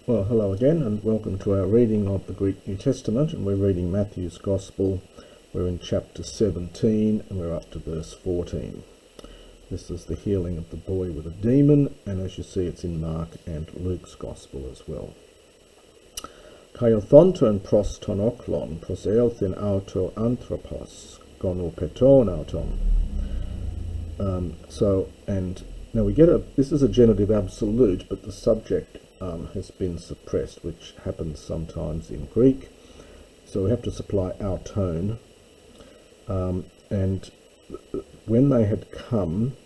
Well, hello again, and welcome to our reading of the Greek New Testament, and we're reading Matthew's Gospel. We're in chapter 17, and we're up to verse 14. This is the healing of the boy with a demon, and as you see, it's in Mark and Luke's Gospel as well. Kaiathonton pros ton oklon, pros eothin auto anthropos, gonopeton auton. And now we get this is a genitive absolute, but the subject has been suppressed, which happens sometimes in Greek. So we have to supply our tone. And when they had come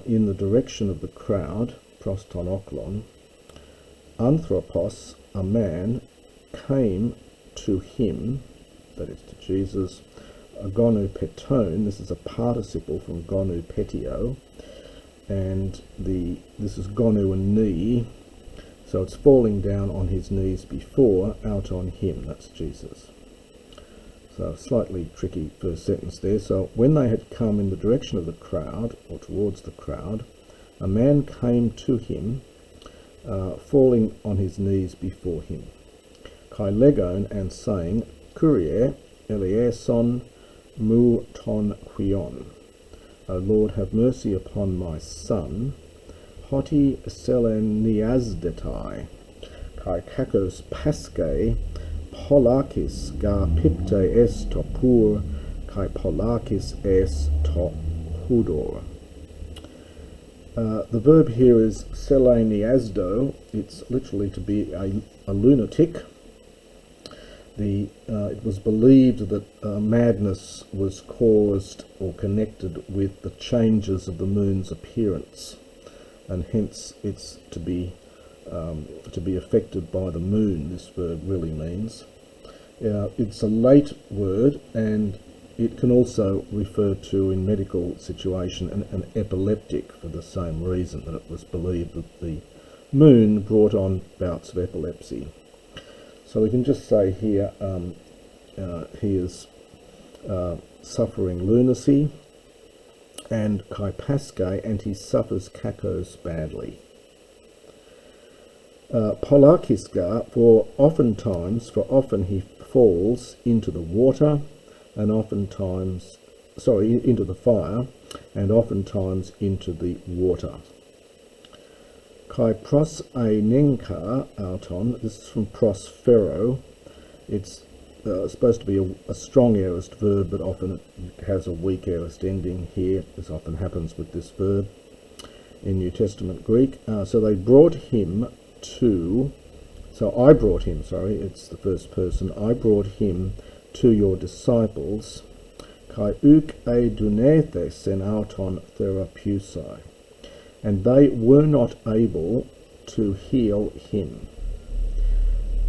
in the direction of the crowd, pros ton oklon, anthropos, a man, came to him, that is to Jesus, gonopeton. This is a participle from gonopetio, and this is gonu and knee, so it's falling down on his knees before, out on him, that's Jesus. So slightly tricky first sentence there. So when they had come in the direction of the crowd, or towards the crowd, a man came to him, falling on his knees before him, kai legon, and saying, Kyrie eleison mu ton huion. O Lord, have mercy upon my son, hoti seleniasdetai, kai kakos pasche, polakis ga pipte es to pur, kai polakis es to hudor. The verb here is seleniasdo. It's literally to be a lunatic. It was believed that madness was caused or connected with the changes of the moon's appearance, and hence it's to be affected by the moon. This verb really means. It's a late word, and it can also refer to, in medical situation, an epileptic, for the same reason, that it was believed that the moon brought on bouts of epilepsy. So we can just say here he is suffering lunacy, and kai pasche, and he suffers kakos badly. Polakisga, for often he falls into the water, and into the fire, and oftentimes into the water. Kai pros einenka auton, this is from prosphero. It's supposed to be a strong aorist verb, but often it has a weak aorist ending here, as often happens with this verb in New Testament Greek. So they brought him to, so I brought him, sorry, it's the first person, I brought him to your disciples, kai uk e dunethes en auton therapeusai, and they were not able to heal him.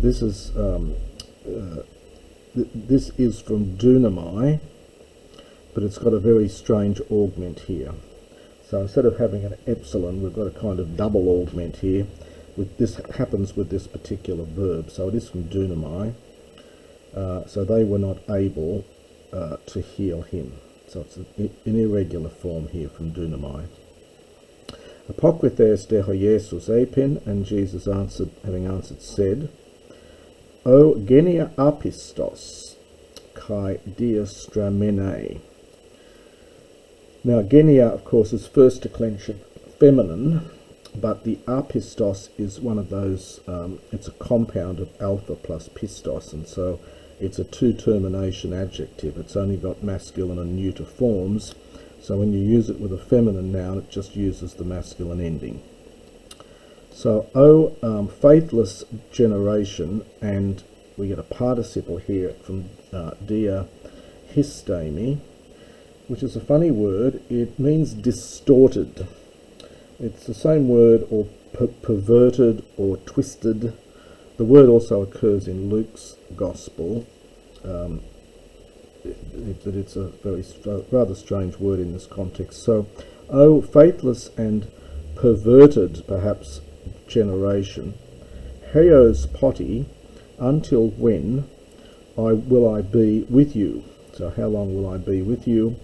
This is from dunamai, but it's got a very strange augment here. So instead of having an epsilon, we've got a kind of double augment here. This happens with this particular verb, so it is from dunamai. So they were not able to heal him. So it's an irregular form here from dunamai. Apokrithes deho Jesus epin, and Jesus answered, having answered, said, O genia apistos kai diastramene. Now genia, of course, is first declension feminine, but the apistos is one of those, it's a compound of alpha plus pistos, and so it's a two-termination adjective. It's only got masculine and neuter forms, so when you use it with a feminine noun, it just uses the masculine ending. So, O faithless generation, and we get a participle here from dia histemi, which is a funny word. It means distorted. It's the same word, or perverted or twisted. The word also occurs in Luke's Gospel, but it's a rather strange word in this context. So, O faithless and perverted, perhaps, generation, heos poti, until when will I be with you? So how long will I be with you?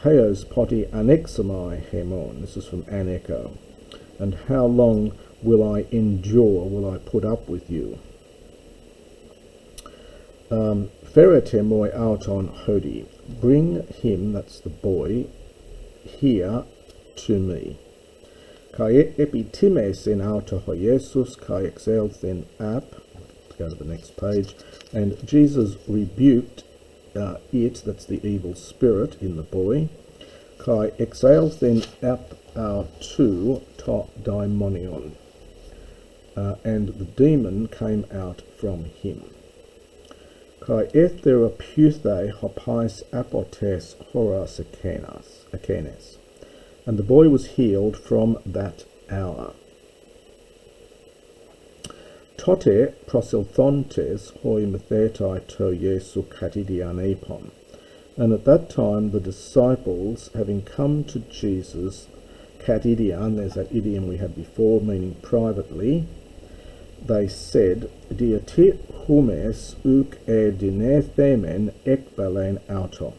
Heos poti anexamai hemon. This is from Anecho. And how long will I endure, will I put up with you? Foretemoi auton hodi, bring him, that's the boy, here to me. Kai epitimes in auto Jesus, kai exelthen ap, go to the next page, and Jesus rebuked it, that's the evil spirit in the boy, kai exelthen ap autu to daimonion, and the demon came out from him. Kai etheraputhe hopais apotes horas akenes, and the boy was healed from that hour. Tote prosilthontes hoi methetai to Jesu katidianepon, and at that time the disciples, having come to Jesus, katidian, there's that idiom we had before, meaning privately, they said, Diati humes uk e dinethemen ekbalen auto.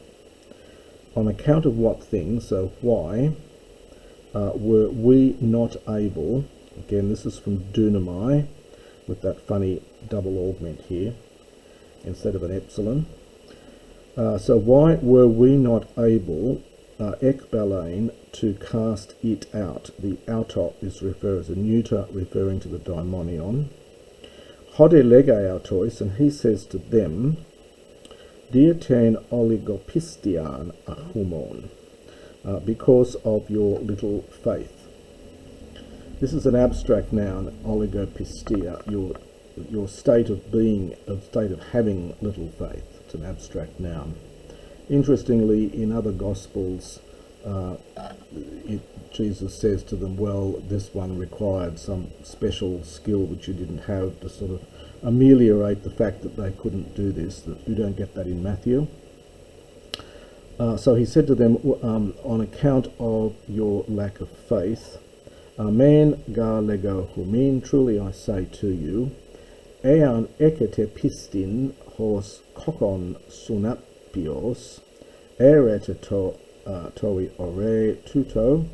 On account of what things, so why, were we not able, again this is from dunamai, with that funny double augment here, instead of an epsilon. So why were we not able, ekbalen, to cast it out? The auto is referred as a neuter, referring to the daimonion. Hode lege autois, and he says to them, Diaten oligopistian ahumon, because of your little faith. This is an abstract noun, oligopistia, your state of being, a state of having little faith. It's an abstract noun. Interestingly, in other Gospels, Jesus says to them, well, this one required some special skill which you didn't have to sort of ameliorate the fact that they couldn't do this. That you don't get that in Matthew. So he said to them, on account of your lack of faith, Amen ga lego humin, truly I say to you, ean ekete pistin hos kokon sunapios, ereteto toi ore tuto,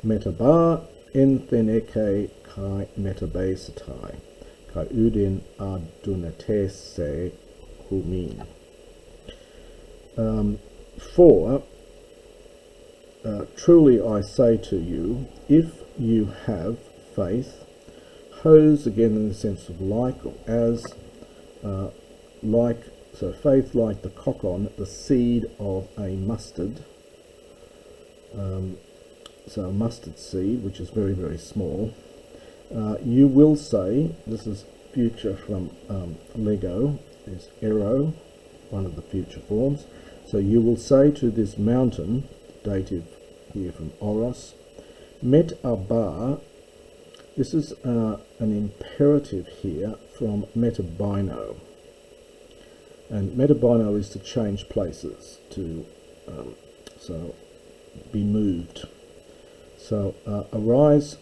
metaba entheneke kai metabasetai, kai udin adunatese humin. For truly I say to you, if you have faith, hos again in the sense of like or as, like, so faith like the kokon, the seed of a mustard, so a mustard seed, which is very, very small, you will say, this is future from lego, is ero, one of the future forms, so you will say to this mountain, dative here from oros, met abar, this is an imperative here from metabino, and metabino is to change places, to so be moved. So arise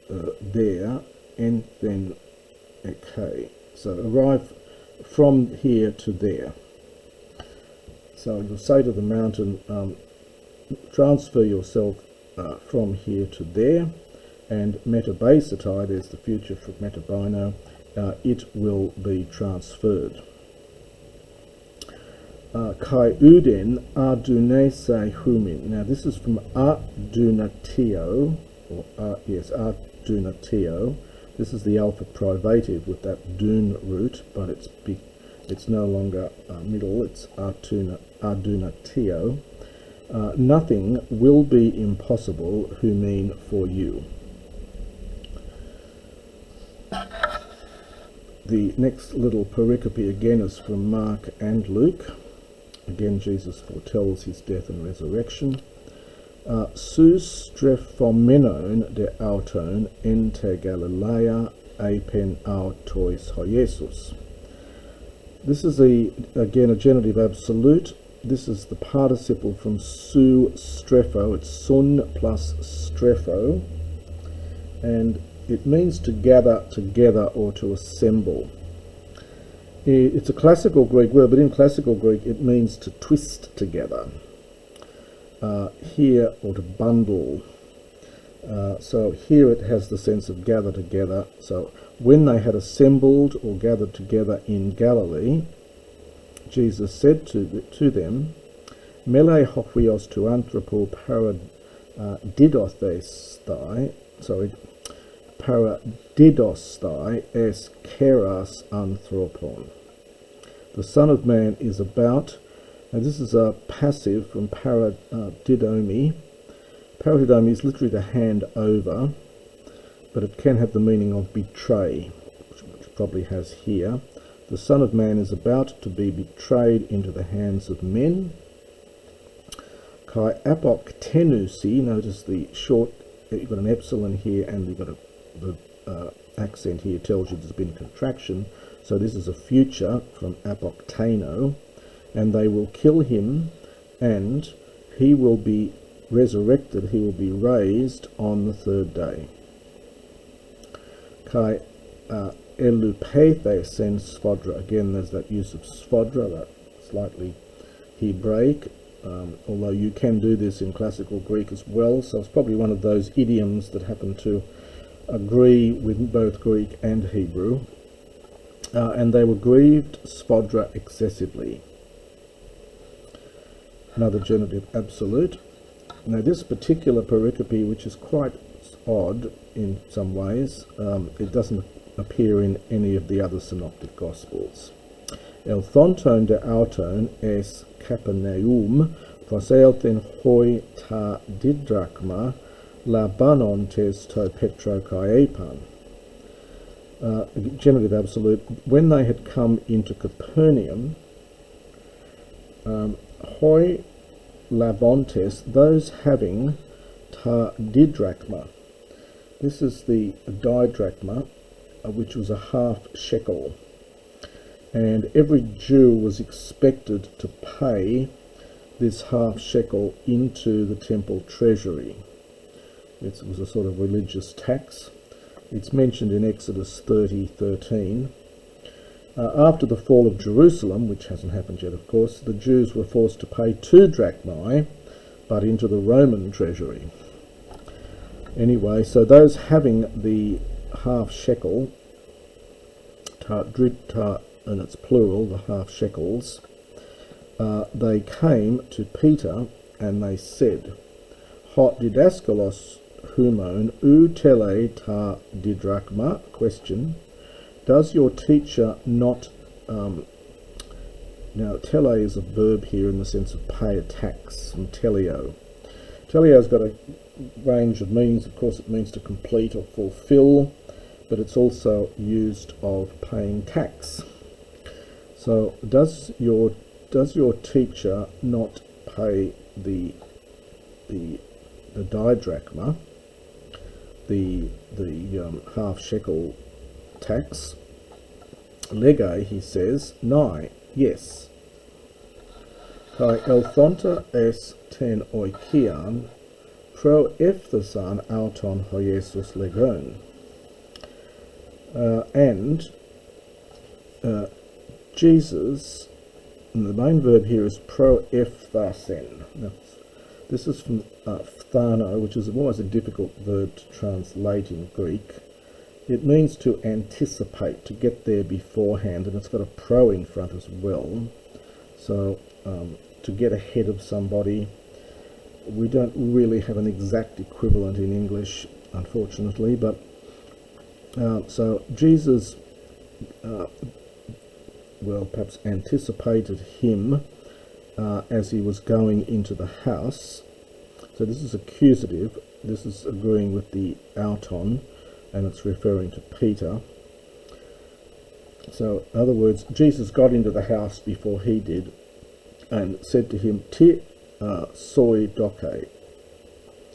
there, and then okay. So arrive from here to there. So you'll say to the mountain, transfer yourself from here to there, and metabasetai, there's the future for metabino, it will be transferred. Kai uden adunese humin. Now this is from adunatio, or adunatio. This is the alpha privative with that dun root, but it's no longer middle, it's adunatio. Nothing will be impossible who mean for you. The next little pericope again is from Mark and Luke. Again, Jesus foretells his death and resurrection. Sus strephomenon de auton ente Galilea apen autois hoiesus. This is again a genitive absolute. This is the participle from su strepho. It's sun plus strepho, and it means to gather together or to assemble. It's a classical Greek word, but in classical Greek it means to twist together. Here, or to bundle. So here it has the sense of gather together. So when they had assembled or gathered together in Galilee, Jesus said to them, Mele hochios tu anthropo paradidosthai es keras anthropon. The Son of Man is about, and this is a passive from paradidomi. Paradidomi is literally to hand over, but it can have the meaning of betray, which it probably has here. The Son of Man is about to be betrayed into the hands of men. Kai apok tenusi, notice the short, you've got an epsilon here and you've got the accent here tells you there's been a contraction. So this is a future from apokteno, and they will kill him and he will be resurrected, he will be raised on the third day. Kai elupethes and svodra, again there's that use of svodra, that slightly Hebraic, although you can do this in classical Greek as well, so it's probably one of those idioms that happen to agree with both Greek and Hebrew. And they were grieved, svodra, excessively. Another genitive absolute. Now this particular pericope, which is quite odd in some ways, it doesn't appear in any of the other synoptic gospels. El thonton de auton es Capernaum, proseelthen hoi ta didrakma, labanon tes to petro kaepan. Genitive absolute. When they had come into Capernaum, hoi labontes, those having ta didrachma. This is the didrachma, which was a half shekel, and every Jew was expected to pay this half shekel into the temple treasury. It was a sort of religious tax. It's mentioned in Exodus 30:13. After the fall of Jerusalem, which hasn't happened yet of course, the Jews were forced to pay 2 drachmae, but into the Roman treasury. Anyway, so those having the half shekel, ta, and it's plural, the half shekels, they came to Peter and they said, Hot didaskalos humon u tele ta didrachma? Question. Does your teacher not... now, tele is a verb here in the sense of pay a tax, from teleo. Teleo's got a range of meanings. Of course, it means to complete or fulfill, but it's also used of paying tax. So, does your teacher not pay the didrachma, the half shekel tax? Lege, he says, nigh, yes. Kai elthonta es ten oikian pro efthasan auton hoiesus legon. And Jesus, and the main verb here is pro efthasen. Now, this is from phthano, which is always a difficult verb to translate in Greek. It means to anticipate, to get there beforehand, and it's got a pro in front as well. So to get ahead of somebody. We don't really have an exact equivalent in English, unfortunately, but so Jesus, well, perhaps anticipated him as he was going into the house. So this is accusative. This is agreeing with the auton, and it's referring to Peter. So, in other words, Jesus got into the house before he did and said to him, Ti soi doke.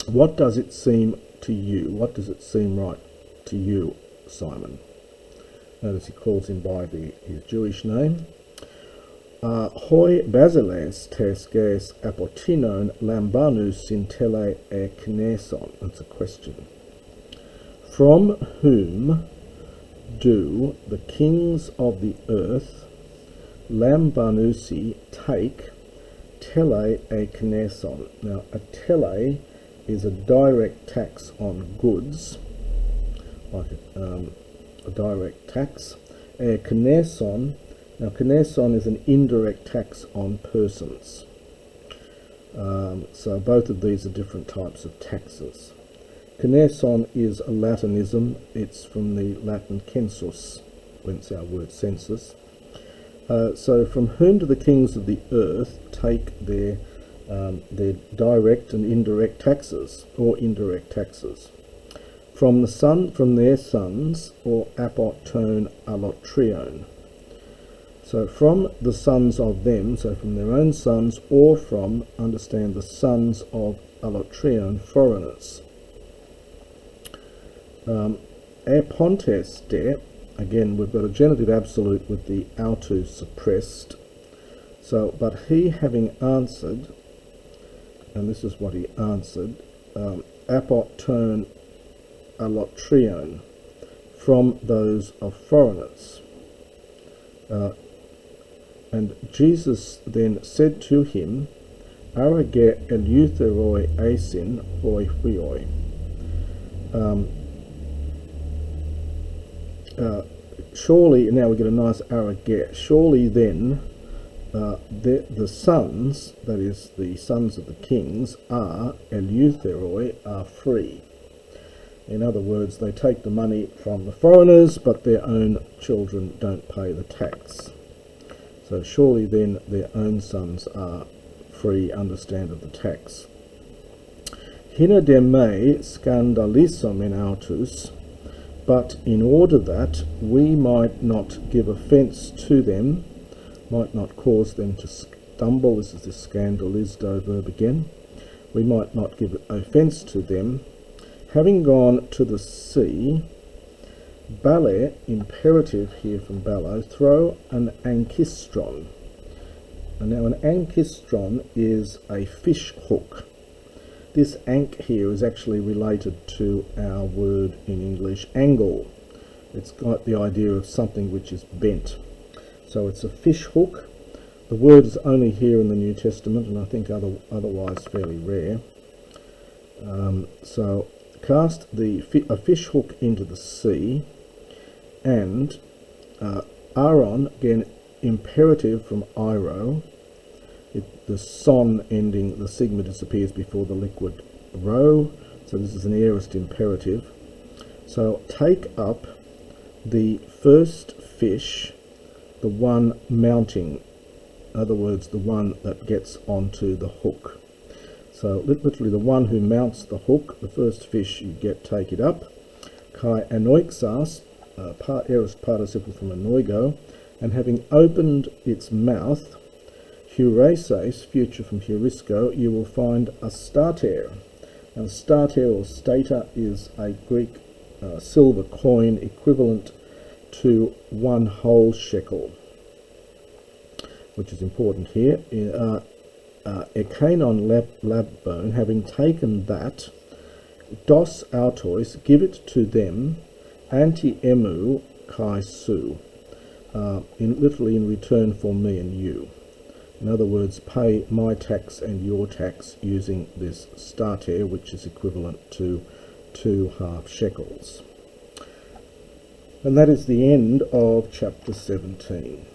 What does it seem to you? What does it seem right to you, Simon? Notice he calls him by his Jewish name. Hoi basiles tesges apotinon lambanus sintele e kneson. That's a question. From whom do the kings of the earth, lambanusi, take tele e kneson? Now, a tele is a direct tax on goods, like a direct tax. Kineson, now kineson is an indirect tax on persons. So both of these are different types of taxes. Kineson is a Latinism. It's from the Latin census, whence our word census. So from whom do the kings of the earth take their direct and indirect taxes, or indirect taxes? From their sons, or apoton allotrion. So from the sons of them, so from their own sons, or from, understand, the sons of allotrion, foreigners. Pontes de, again we've got a genitive absolute with the autu suppressed. So, but he having answered, and this is what he answered, apoton allotrion, from those of foreigners. And Jesus then said to him, arage eleutheroi esin hoi huioi. Surely, now we get a nice arage, surely then the sons, that is the sons of the kings, are eleutheroi, are free. In other words, they take the money from the foreigners, but their own children don't pay the tax. So surely then their own sons are free, understand, of the tax. Hina de me scandalisom in autus, but in order that we might not give offence to them, might not cause them to stumble, this is the scandalizo verb again, we might not give offence to them, having gone to the sea, bale, imperative here from ballo, throw an ankistron. And now an ankistron is a fish hook. This ank here is actually related to our word in English, angle. It's got the idea of something which is bent. So it's a fish hook. The word is only here in the New Testament, and I think otherwise fairly rare. So cast a fish hook into the sea, and Aaron, again imperative from iro, the son ending, the sigma disappears before the liquid rho, so this is an aorist imperative. So take up the first fish, the one mounting, in other words the one that gets onto the hook. So literally the one who mounts the hook, the first fish you get, take it up. Kai anoixas, aorist participle from anoigo, and having opened its mouth, Heureses, future from heurisco, you will find a stater. Now stater or stater is a Greek silver coin equivalent to 1 whole shekel, which is important here. Ekanon lab bone, having taken that, dos autois, give it to them, anti emu kai su, literally in return for me and you. In other words, pay my tax and your tax using this stater, which is equivalent to 2 shekels. And that is the end of chapter 17.